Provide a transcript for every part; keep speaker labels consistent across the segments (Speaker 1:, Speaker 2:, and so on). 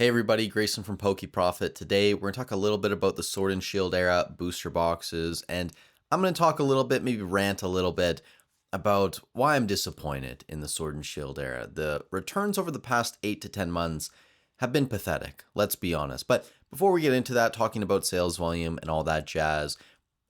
Speaker 1: Hey everybody, Grayson from PokeProfit. Today we're going to talk a little bit about the Sword and Shield era booster boxes, and I'm going to talk a little bit, maybe rant a little bit about why I'm disappointed in the Sword and Shield era. The returns over the past 8 to 10 months have been pathetic, let's be honest. But before we get into that, talking about sales volume and all that jazz,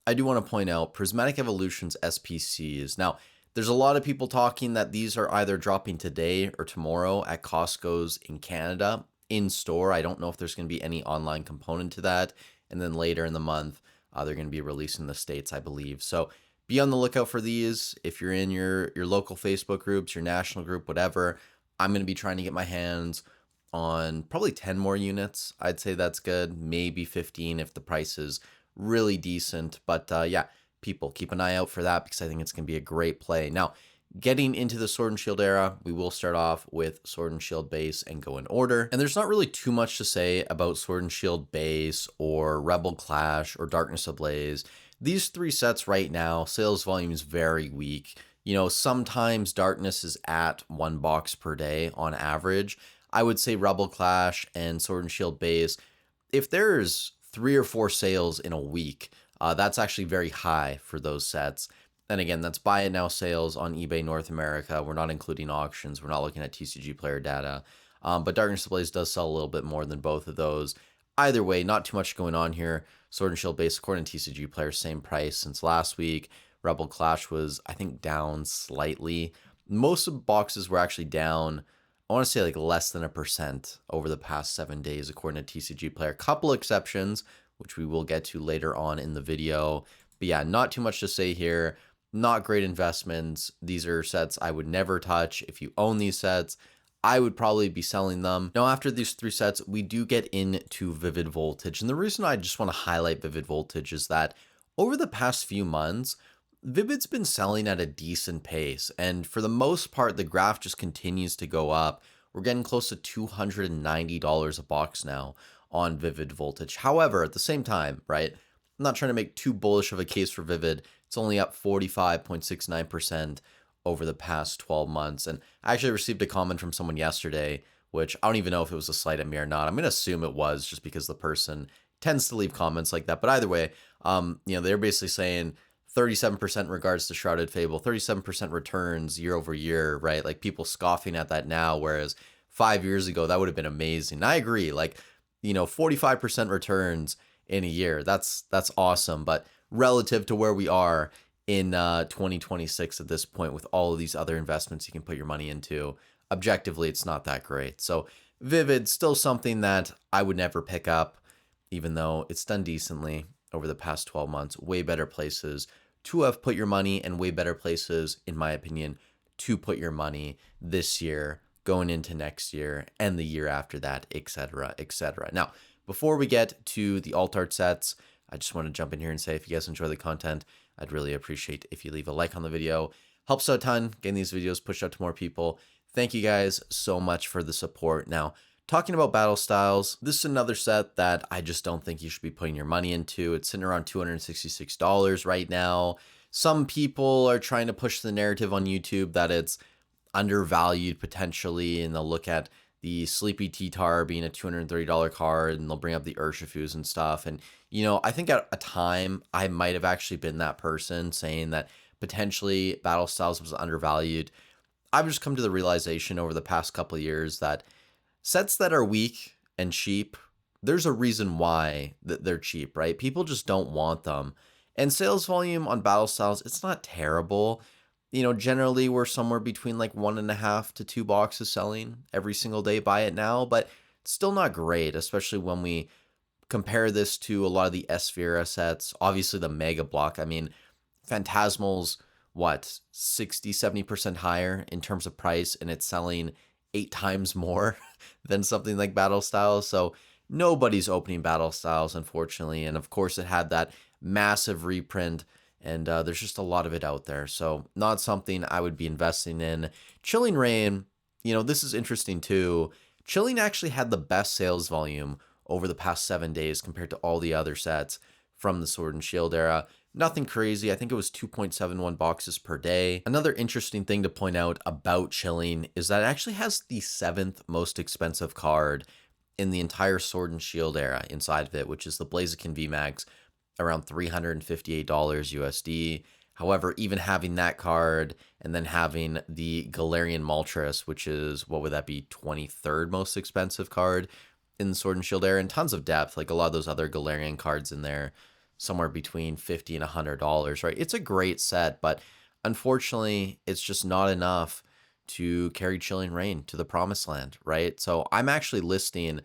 Speaker 1: I do want to point out Prismatic Evolution's SPCs. Now, there's a lot of people talking that these are either dropping today or tomorrow at Costco's in Canada in store. I don't know if there's going to be any online component to that. And then later in the month, they're going to be released in the States, I believe. So be on the lookout for these. If you're in your local Facebook groups, your national group, whatever, I'm going to be trying to get my hands on probably 10 more units. I'd say that's good. Maybe 15 if the price is really decent. But yeah, people keep an eye out for that because I think it's going to be a great play. Now, getting into the Sword and Shield era, we will start off with Sword and Shield base and go in order. And there's not really too much to say about Sword and Shield base or Rebel Clash or Darkness Ablaze. These three sets right now, sales volume is very weak. You know, sometimes Darkness is at 1 box per day on average. I would say Rebel Clash and Sword and Shield base, if there's 3 or 4 sales in a week, that's actually very high for those sets. And again, that's buy it now sales on eBay North America. We're not including auctions. We're not looking at TCG player data. But Darkness Ablaze does sell a little bit more than both of those. Either way, not too much going on here. Sword and Shield base, according to TCG player, same price since last week. Rebel Clash was, I think, down slightly. Most of the boxes were actually down, I want to say like less than 1% over the past 7 days, according to TCG player. Couple exceptions, which we will get to later on in the video. But yeah, not too much to say here. Not great investments. These are sets I would never touch. If you own these sets, I would probably be selling them. Now, after these 3 sets, we do get into Vivid Voltage. And the reason I just want to highlight Vivid Voltage is that over the past few months, Vivid's been selling at a decent pace. And for the most part, the graph just continues to go up. We're getting close to $290 a box now on Vivid Voltage. However, at the same time, right, I'm not trying to make too bullish of a case for Vivid. It's only up 45.69% over the past 12 months. And I actually received a comment from someone yesterday, which I don't even know if it was a slight at me or not. I'm going to assume it was just because the person tends to leave comments like that. But either way, they're basically saying 37% in regards to Shrouded Fable, 37% returns year over year, right? Like people scoffing at that now, whereas 5 years ago, that would have been amazing. And I agree, 45% returns in a year. That's awesome. But relative to where we are in 2026 at this point with all of these other investments you can put your money into, objectively, it's not that great. So Vivid, still something that I would never pick up, even though it's done decently over the past 12 months. Way better places to have put your money and way better places, in my opinion, to put your money this year, going into next year, and the year after that, etc., etc. Now, before we get to the alt art sets, I just want to jump in here and say, if you guys enjoy the content, I'd really appreciate if you leave a like on the video. Helps out a ton, getting these videos pushed out to more people. Thank you guys so much for the support. Now, talking about battle styles, this is another set that I just don't think you should be putting your money into. It's sitting around $266 right now. Some people are trying to push the narrative on YouTube that it's undervalued potentially, and they'll look at the Sleepy T-Tar being a $230 card, and they'll bring up the Urshifus and stuff. And, I think at a time, I might have actually been that person saying that potentially Battle Styles was undervalued. I've just come to the realization over the past couple of years that sets that are weak and cheap, there's a reason why they're cheap, right? People just don't want them. And sales volume on Battle Styles, it's not terrible. Generally we're somewhere between like 1.5 to 2 boxes selling every single day. Buy it now, but it's still not great, especially when we compare this to a lot of the S-Sphere sets. Obviously the Mega Block, Phantasmal's 60-70% higher in terms of price, and it's selling 8 times more than something like Battle Styles. So nobody's opening Battle Styles, unfortunately. And of course it had that massive reprint, and there's just a lot of it out there. So not something I would be investing in. Chilling Reign, this is interesting too. Chilling actually had the best sales volume over the past 7 days compared to all the other sets from the Sword and Shield era. Nothing crazy. I think it was 2.71 boxes per day. Another interesting thing to point out about Chilling is that it actually has the 7th most expensive card in the entire Sword and Shield era inside of it, which is the Blaziken VMAX, around $358 USD. However, even having that card and then having the Galarian Moltres, which is, what would that be, 23rd most expensive card in the Sword and Shield era, and tons of depth, like a lot of those other Galarian cards in there, somewhere between $50 and $100, right? It's a great set, but unfortunately, it's just not enough to carry Chilling Reign to the promised land, right? So I'm actually listing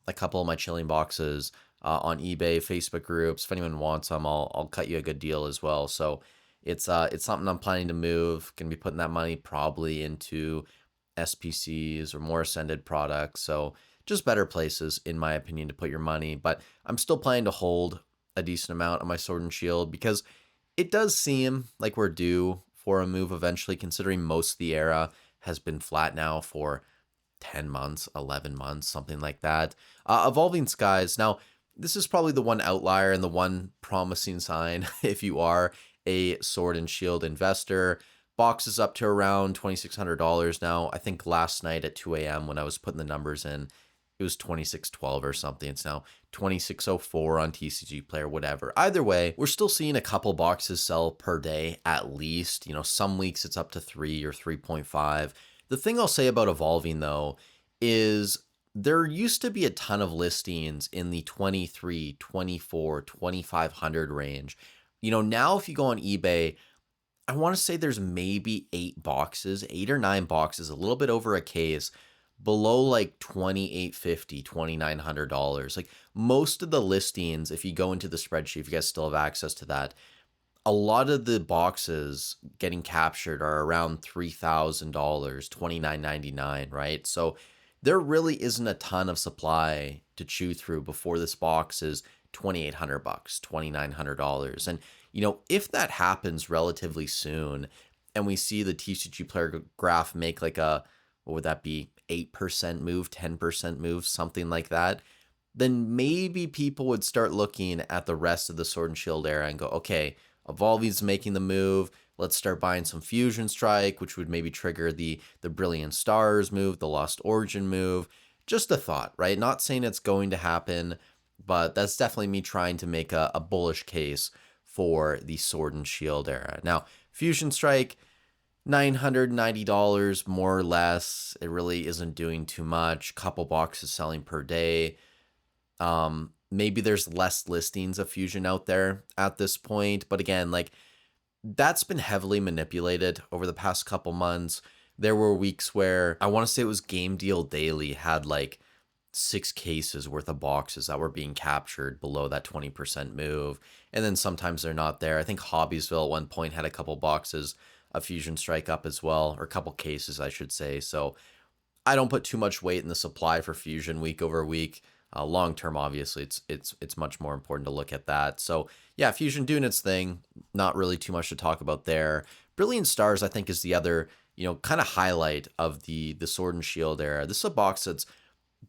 Speaker 1: a couple of my chilling boxes on eBay, Facebook groups. If anyone wants them, I'll cut you a good deal as well. So it's something I'm planning to move. Gonna be putting that money probably into SPCs or more ascended products. So just better places, in my opinion, to put your money. But I'm still planning to hold a decent amount of my Sword and Shield because it does seem like we're due for a move eventually, considering most of the era has been flat now for 10 months, 11 months, something like that. Evolving Skies. Now, this is probably the one outlier and the one promising sign if you are a Sword and Shield investor. Box is up to around $2,600 now. I think last night at 2 a.m. when I was putting the numbers in, it was 2612 or something. It's now 2604 on TCG Player, whatever. Either way, we're still seeing a couple boxes sell per day at least. You know, some weeks it's up to 3 or 3.5. The thing I'll say about Evolving though is there used to be a ton of listings in the 23, 24, 2500 range. You know, now if you go on eBay, I want to say there's maybe 8 boxes, 8 or 9 boxes, a little bit over a case below like $2,850, $2,900. Like most of the listings, if you go into the spreadsheet, if you guys still have access to that, a lot of the boxes getting captured are around $3,000, $2,999, right? So there really isn't a ton of supply to chew through before this box is $2,800, $2,900. And you know, if that happens relatively soon and we see the TCG Player graph make like a, what would that be, 8% move, 10% move, something like that, then maybe people would start looking at the rest of the Sword and Shield era and go, okay, Evolving's making the move. Let's start buying some Fusion Strike, which would maybe trigger the Brilliant Stars move, the Lost Origin move. Just a thought, right? Not saying it's going to happen, but that's definitely me trying to make a bullish case for the Sword and Shield era. Now, Fusion Strike, $990 more or less. It really isn't doing too much. Couple boxes selling per day. Maybe there's less listings of Fusion out there at this point, but again, like that's been heavily manipulated over the past couple months. There were weeks where I want to say it was Game Deal Daily had like 6 cases worth of boxes that were being captured below that 20% move. And then sometimes they're not there. I think Hobbiesville at one point had a couple boxes of Fusion Strike up as well, or a couple cases, I should say. So I don't put too much weight in the supply for Fusion week over week. Long term, obviously, it's much more important to look at that. So yeah, Fusion doing its thing. Not really too much to talk about there. Brilliant Stars, I think, is the other, you know, kind of highlight of the Sword and Shield era. This is a box that's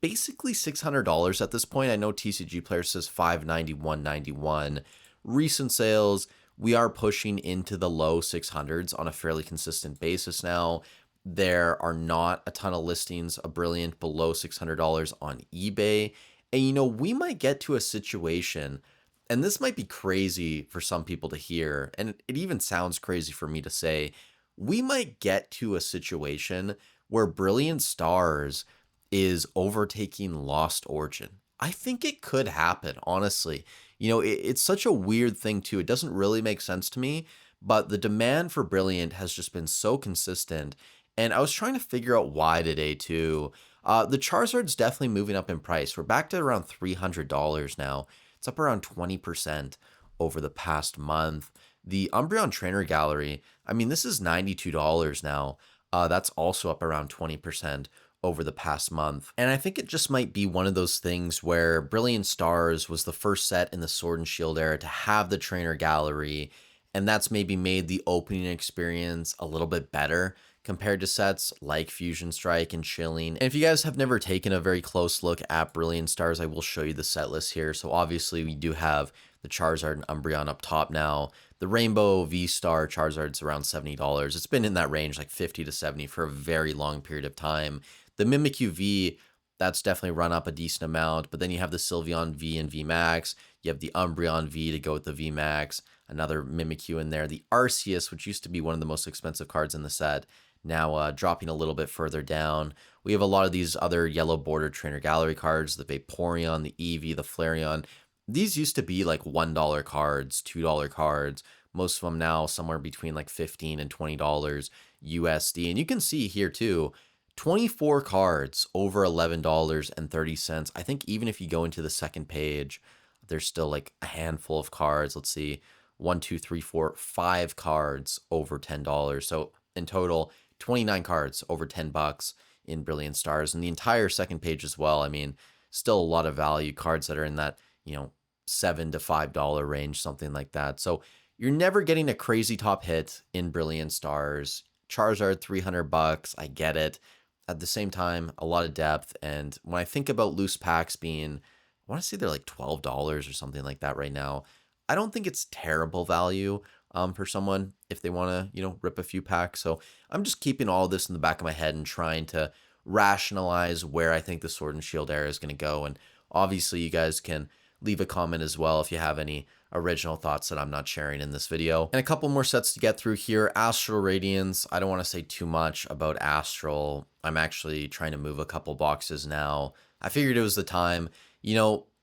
Speaker 1: basically $600 at this point. I know TCG Player says $590, $191. Recent sales, we are pushing into the low 600s on a fairly consistent basis now. There are not a ton of listings of Brilliant below $600 on eBay. And, you know, we might get to a situation, and this might be crazy for some people to hear, and it even sounds crazy for me to say, we might get to a situation where Brilliant Stars is overtaking Lost Origin. I think it could happen, honestly. You know, it's such a weird thing, too. It doesn't really make sense to me, but the demand for Brilliant has just been so consistent. And I was trying to figure out why today, too. The Charizard's definitely moving up in price. We're back to around $300 now. It's up around 20% over the past month. The Umbreon Trainer Gallery, I mean, this is $92 now. That's also up around 20% over the past month. And I think it just might be one of those things where Brilliant Stars was the first set in the Sword and Shield era to have the Trainer Gallery, and that's maybe made the opening experience a little bit better compared to sets like Fusion Strike and Chilling. And if you guys have never taken a very close look at Brilliant Stars, I will show you the set list here. So obviously we do have the Charizard and Umbreon up top now. The Rainbow V-Star Charizard's around $70. It's been in that range, like 50 to 70 for a very long period of time. The Mimikyu V That's definitely run up a decent amount. But then you have the Sylveon V and V Max. You have the Umbreon V to go with the V Max. Another Mimikyu in there. The Arceus, which used to be one of the most expensive cards in the set, now dropping a little bit further down. We have a lot of these other yellow border trainer gallery cards, the Vaporeon, the Eevee, the Flareon. These used to be like $1 cards, $2 cards. Most of them now somewhere between like $15 and $20 USD. And you can see here too, 24 cards over $11.30. I think even if you go into the second page, there's still like a handful of cards. Let's see, 1, 2, 3, 4, 5 cards over $10. So in total, 29 cards over $10 in Brilliant Stars, and the entire second page as well. I mean, still a lot of value cards that are in that, $7 to $5 range, something like that. So you're never getting a crazy top hit in Brilliant Stars. Charizard, $300. I get it. At the same time, a lot of depth. And when I think about loose packs being, I want to say they're like $12 or something like that right now. I don't think it's terrible value for someone if they want to, rip a few packs. So I'm just keeping all this in the back of my head and trying to rationalize where I think the Sword and Shield era is going to go. And obviously, you guys can leave a comment as well if you have any original thoughts that I'm not sharing in this video. And a couple more sets to get through here. Astral Radiance. I don't want to say too much about Astral. I'm actually trying to move a couple boxes now. I figured it was the time.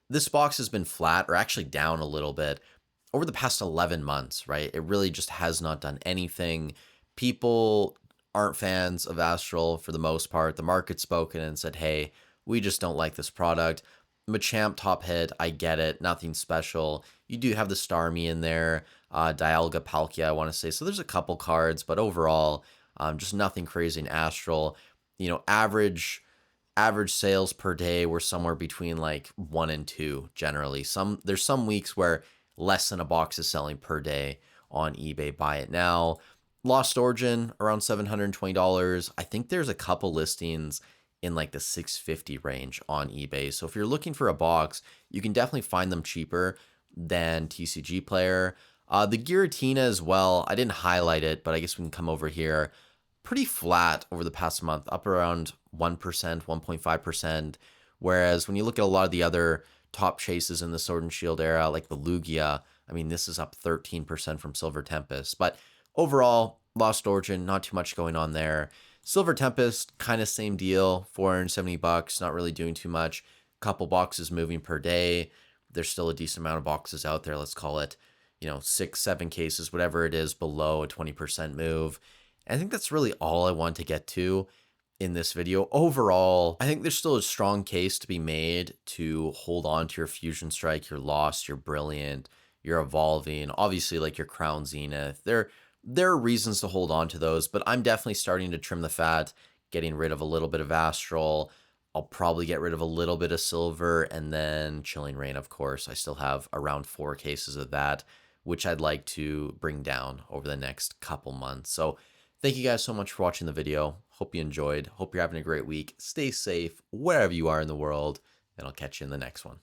Speaker 1: This box has been flat or actually down a little bit over the past 11 months, right? It really just has not done anything. People aren't fans of Astral for the most part. The market's spoken and said, hey, we just don't like this product. Machamp top hit, I get it, nothing special. You do have the Starmie in there, Dialga Palkia, I want to say. So there's a couple cards, but overall, just nothing crazy in Astral. Average sales per day were somewhere between like 1 and 2 generally. There's some weeks where less than a box is selling per day on eBay. Buy it now. Lost Origin around $720. I think there's a couple listings in like the $650 range on eBay. So if you're looking for a box, you can definitely find them cheaper than TCG Player. The Giratina as well, I didn't highlight it, but I guess we can come over here. Pretty flat over the past month, up around 1%, 1.5%. Whereas when you look at a lot of the other top chases in the Sword and Shield era, like the Lugia, I mean, this is up 13% from Silver Tempest. But overall, Lost Origin, not too much going on there. Silver Tempest, kind of same deal, $470, not really doing too much. Couple boxes moving per day. There's still a decent amount of boxes out there. Let's call it, 6, 7 cases, whatever it is, below a 20% move. And I think that's really all I want to get to in this video. Overall, I think there's still a strong case to be made to hold on to your Fusion Strike, your Lost, your Brilliant, your Evolving, obviously like your Crown Zenith. There are reasons to hold on to those, but I'm definitely starting to trim the fat, getting rid of a little bit of Astral. I'll probably get rid of a little bit of Silver, and then Chilling Reign, of course. I still have around 4 cases of that, which I'd like to bring down over the next couple months. So thank you guys so much for watching the video. Hope you enjoyed. Hope you're having a great week. Stay safe wherever you are in the world, and I'll catch you in the next one.